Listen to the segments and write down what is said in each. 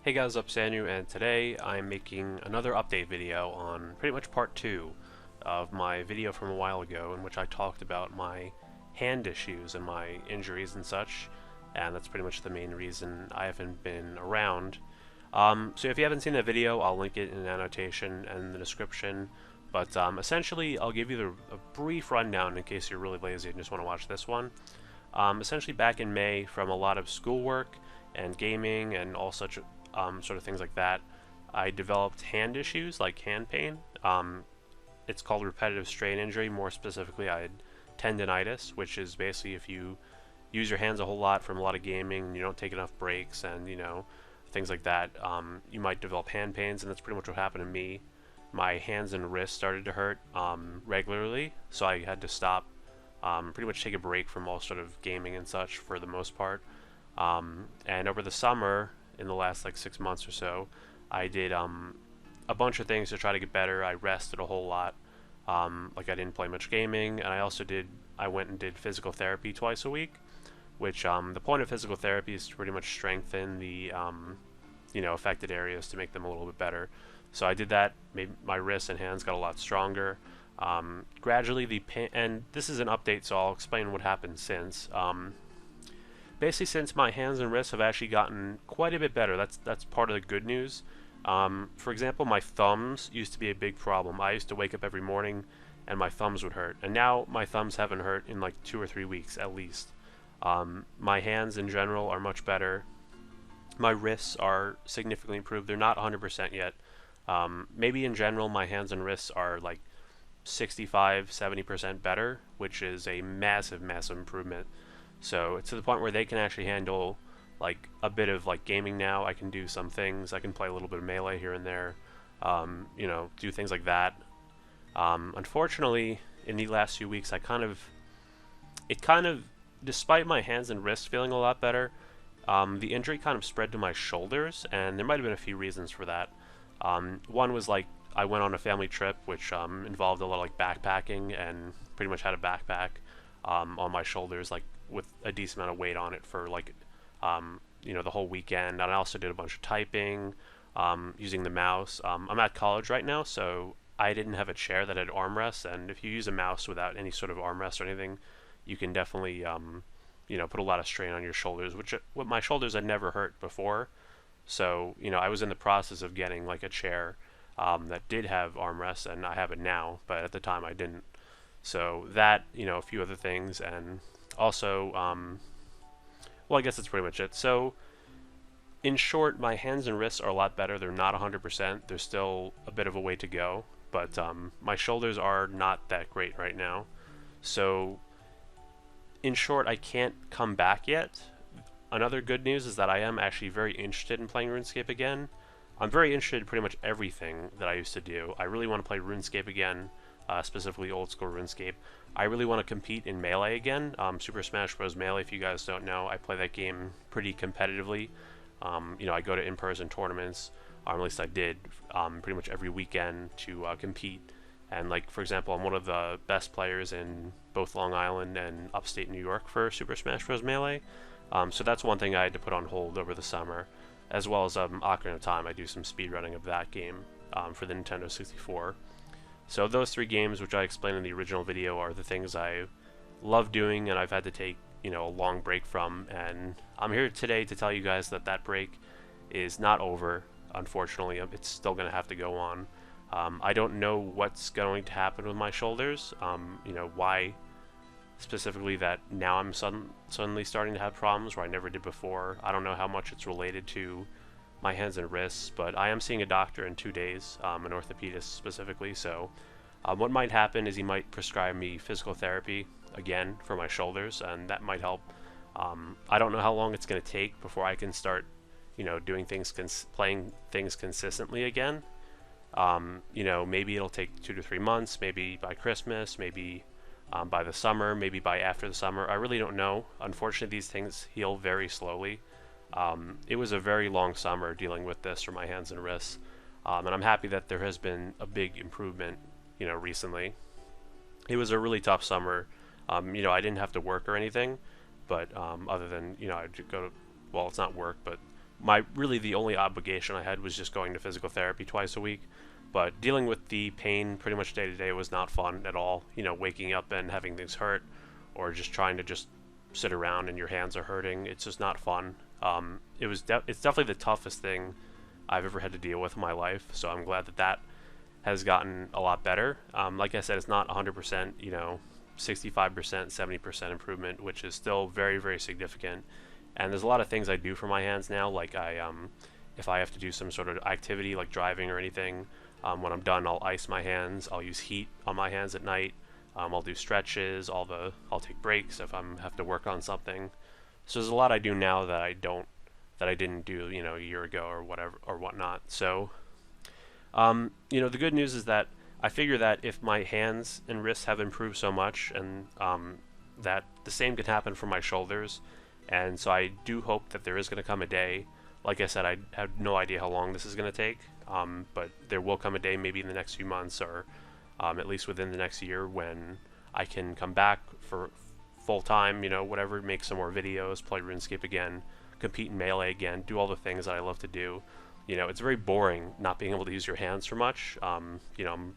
Hey guys, up Sanu, and today I'm making another update video on pretty much part 2 of my video from a while ago in which I talked about my hand issues and my injuries and such, and that's pretty much the main reason I haven't been around. So if you haven't seen that video, I'll link it in the annotation and the description, but essentially I'll give you a brief rundown in case you're really lazy and just want to watch this one. Essentially back in May, from a lot of schoolwork and gaming and all such sort of things like that, I developed hand issues like hand pain. It's called repetitive strain injury. More specifically, I had tendonitis, which is basically if you use your hands a whole lot from a lot of gaming, you don't take enough breaks, and things like that, you might develop hand pains, and that's pretty much what happened to me. My hands and wrists started to hurt regularly, so I had to stop, pretty much take a break from all sort of gaming and such for the most part. And over the summer, in the last like 6 months or so, I did a bunch of things to try to get better. I rested a whole lot. Like I didn't play much gaming, and I went and did physical therapy twice a week, which the point of physical therapy is to pretty much strengthen the affected areas to make them a little bit better. So I did that. Made my wrists and hands got a lot stronger. Gradually, the pain, and this is an update, so I'll explain what happened since. Basically, since my hands and wrists have actually gotten quite a bit better, that's part of the good news. For example, my thumbs used to be a big problem. I used to wake up every morning and my thumbs would hurt, and now my thumbs haven't hurt in like 2 or 3 weeks at least. My hands in general are much better. My wrists are significantly improved. They're not 100% yet. Maybe in general my hands and wrists are like 65-70% better, which is a massive improvement. So it's to the point where they can actually handle like a bit of like gaming now. I can do some things. I can play a little bit of melee here and there, do things like that. Unfortunately, in the last few weeks, despite my hands and wrists feeling a lot better, the injury kind of spread to my shoulders, and there might have been a few reasons for that. One was like I went on a family trip, which involved a lot of like backpacking, and pretty much had a backpack on my shoulders, like with a decent amount of weight on it for like the whole weekend. And I also did a bunch of typing using the mouse. I'm at college right now, so I didn't have a chair that had armrests, and if you use a mouse without any sort of armrest or anything, you can definitely put a lot of strain on your shoulders, which what my shoulders had never hurt before. So I was in the process of getting like a chair that did have armrests, and I have it now, but at the time I didn't. So that, a few other things, and also, well, I guess that's pretty much it. So, in short, my hands and wrists are a lot better. They're not 100%. There's still a bit of a way to go, but my shoulders are not that great right now. So, in short, I can't come back yet. Another good news is that I am actually very interested in playing RuneScape again. I'm very interested in pretty much everything that I used to do. I really want to play RuneScape again. Specifically old school RuneScape. I really want to compete in Melee again. Super Smash Bros. Melee, if you guys don't know, I play that game pretty competitively. I go to in-person tournaments, or at least I did, pretty much every weekend to compete. And like, for example, I'm one of the best players in both Long Island and upstate New York for Super Smash Bros. Melee. So that's one thing I had to put on hold over the summer, as well as Ocarina of Time. I do some speedrunning of that game for the Nintendo 64. So those 3 games, which I explained in the original video, are the things I love doing, and I've had to take, a long break from. And I'm here today to tell you guys that that break is not over, unfortunately. It's still going to have to go on. I don't know what's going to happen with my shoulders, why specifically that now I'm suddenly starting to have problems where I never did before. I don't know how much it's related to my hands and wrists, but I am seeing a doctor in 2 days, an orthopedist specifically. So what might happen is he might prescribe me physical therapy again for my shoulders, and that might help. I don't know how long it's going to take before I can start doing things, playing things consistently again. Maybe it'll take 2 to 3 months, maybe by Christmas, maybe by the summer, maybe by after the summer. I really don't know. Unfortunately, these things heal very slowly. It was a very long summer dealing with this for my hands and wrists, and I'm happy that there has been a big improvement, recently. It was a really tough summer. I didn't have to work or anything, but other than I'd go to, well, it's not work, but really the only obligation I had was just going to physical therapy twice a week. But dealing with the pain pretty much day to day was not fun at all. You know, waking up and having things hurt, or just trying to just sit around and your hands are hurting. It's just not fun. It's definitely the toughest thing I've ever had to deal with in my life. So I'm glad that that has gotten a lot better. Like I said, it's not 100%, 65%, 70% improvement, which is still very, very significant. And there's a lot of things I do for my hands now, like if I have to do some sort of activity like driving or anything, when I'm done, I'll ice my hands. I'll use heat on my hands at night. I'll do stretches. I'll take breaks if I'm have to work on something. So there's a lot I do now that I didn't do, a year ago or whatever or whatnot. So, the good news is that I figure that if my hands and wrists have improved so much, and that the same can happen for my shoulders, and so I do hope that there is going to come a day. Like I said, I have no idea how long this is going to take, but there will come a day, maybe in the next few months, or at least within the next year, when I can come back for full time, whatever, make some more videos, play RuneScape again, compete in Melee again, do all the things that I love to do. It's very boring not being able to use your hands for much. I'm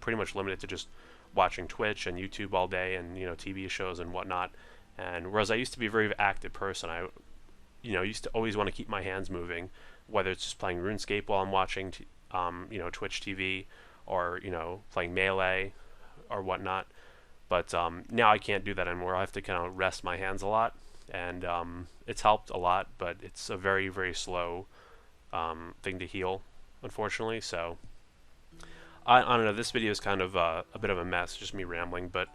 pretty much limited to just watching Twitch and YouTube all day, and TV shows and whatnot. And whereas I used to be a very active person, I used to always want to keep my hands moving, whether it's just playing RuneScape while I'm watching Twitch TV, or playing Melee or whatnot. But now I can't do that anymore. I have to kind of rest my hands a lot, and it's helped a lot, but it's a very, very slow thing to heal, unfortunately. So I don't know, this video is kind of a bit of a mess, just me rambling, but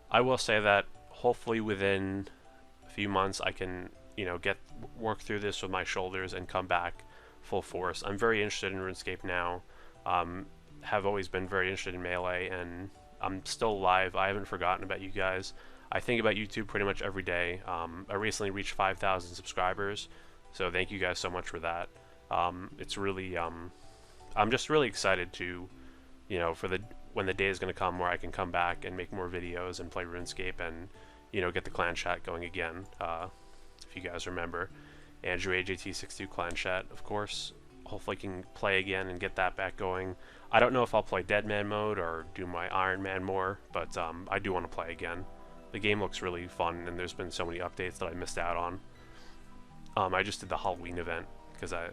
I will say that hopefully within a few months I can work through this with my shoulders and come back full force. I'm very interested in RuneScape now, have always been very interested in Melee, and I'm still live. I haven't forgotten about you guys. I think about YouTube pretty much every day. I recently reached 5,000 subscribers, so thank you guys so much for that. It's really, I'm just really excited to, when the day is going to come where I can come back and make more videos and play RuneScape and, get the clan chat going again. If you guys remember, Andrew AJT62 clan chat, of course. Hopefully I can play again and get that back going. I don't know if I'll play Dead Man mode or do my Iron Man more, but I do want to play again. The game looks really fun, and there's been so many updates that I missed out on. I just did the Halloween event because I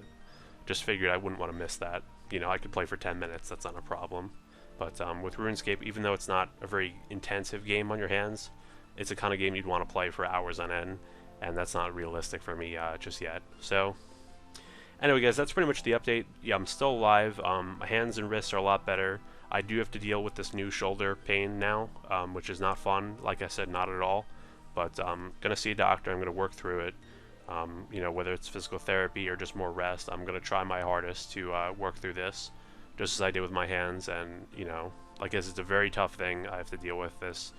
just figured I wouldn't want to miss that. I could play for 10 minutes, that's not a problem. But with RuneScape, even though it's not a very intensive game on your hands, it's the kind of game you'd want to play for hours on end, and that's not realistic for me just yet. So anyway, guys, that's pretty much the update. Yeah, I'm still alive. My hands and wrists are a lot better. I do have to deal with this new shoulder pain now, which is not fun. Like I said, not at all. But I'm going to see a doctor. I'm going to work through it. Whether it's physical therapy or just more rest, I'm going to try my hardest to work through this, just as I did with my hands. And, like it's a very tough thing. I have to deal with this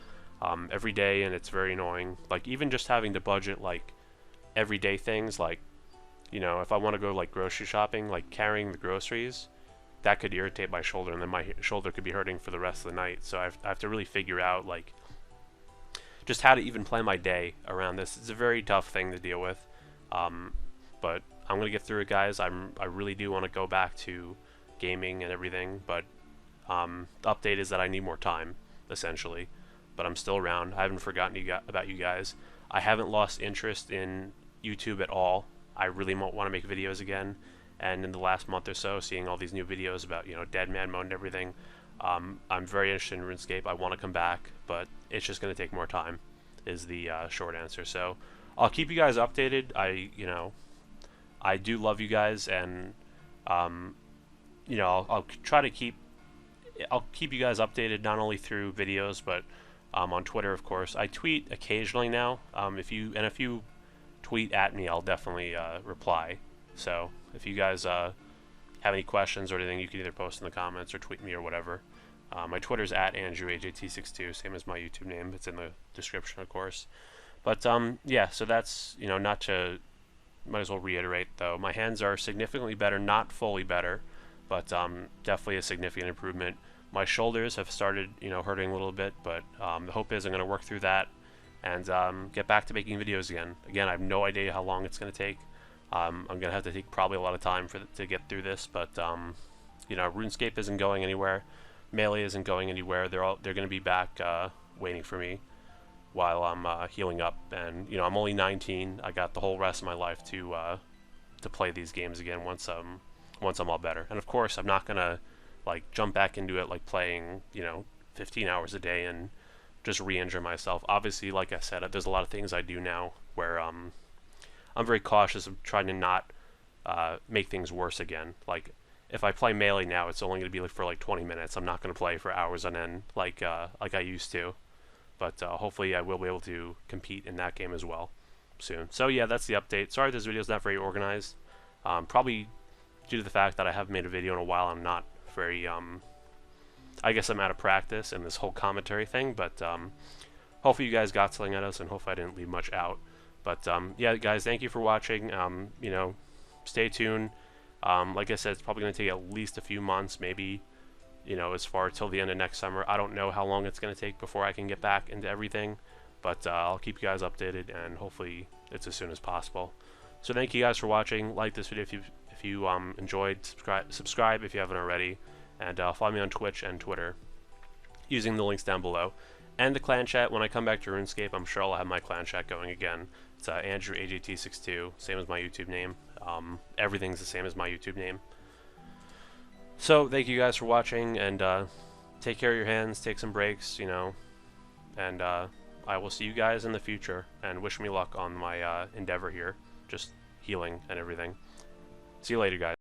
every day, and it's very annoying. Like, even just having to budget, like, everyday things, like, if I want to go, like, grocery shopping, like, carrying the groceries, that could irritate my shoulder, and then my shoulder could be hurting for the rest of the night. So I have to really figure out, like, just how to even plan my day around this. It's a very tough thing to deal with. But I'm going to get through it, guys. I really do want to go back to gaming and everything, but the update is that I need more time, essentially. But I'm still around. I haven't forgotten about you guys. I haven't lost interest in YouTube at all. I really want to make videos again. And in the last month or so, seeing all these new videos about, Dead Man mode and everything, I'm very interested in RuneScape. I want to come back, but it's just going to take more time, is the short answer. So I'll keep you guys updated. I do love you guys, and I'll try to keep you guys updated, not only through videos, but on Twitter, of course. I tweet occasionally now. If you tweet at me, I'll definitely reply. So if you guys have any questions or anything, you can either post in the comments or tweet me or whatever. My Twitter's at AndrewAJT62, same as my YouTube name. It's in the description, of course. But yeah, so that's, might as well reiterate, though. My hands are significantly better, not fully better, but definitely a significant improvement. My shoulders have started, hurting a little bit, but the hope is I'm going to work through that and get back to making videos again. Again, I have no idea how long it's going to take. I'm gonna have to take probably a lot of time to get through this, but you know, RuneScape isn't going anywhere. Melee isn't going anywhere. They're gonna be back waiting for me while I'm healing up. And you know, I'm only 19. I got the whole rest of my life to play these games again once I'm all better. And of course, I'm not gonna like jump back into it like playing, you know, 15 hours a day and just re-injure myself. Obviously, like I said, there's a lot of things I do now where I'm very cautious of trying to not make things worse again. Like if I play Melee now, it's only going to be like for like 20 minutes. I'm not going to play for hours on end like I used to. But hopefully I will be able to compete in that game as well soon. So yeah, that's the update. Sorry this video's not very organized. Probably due to the fact that I haven't made a video in a while. I'm not very I guess I'm out of practice in this whole commentary thing, but hopefully you guys got something out of us, and hopefully I didn't leave much out. But yeah, guys, thank you for watching. You know, stay tuned. Like I said, it's probably going to take at least a few months, maybe, you know, as far till the end of next summer. I don't know how long it's going to take before I can get back into everything, but I'll keep you guys updated, and hopefully it's as soon as possible. So thank you guys for watching. Like this video if you enjoyed. Subscribe if you haven't already, and follow me on Twitch and Twitter using the links down below. And the clan chat, when I come back to RuneScape, I'm sure I'll have my clan chat going again. It's Andrew AJT62, same as my YouTube name. Everything's the same as my YouTube name. So thank you guys for watching, and take care of your hands, take some breaks, you know, and I will see you guys in the future, and wish me luck on my endeavor here, just healing and everything. See you later, guys.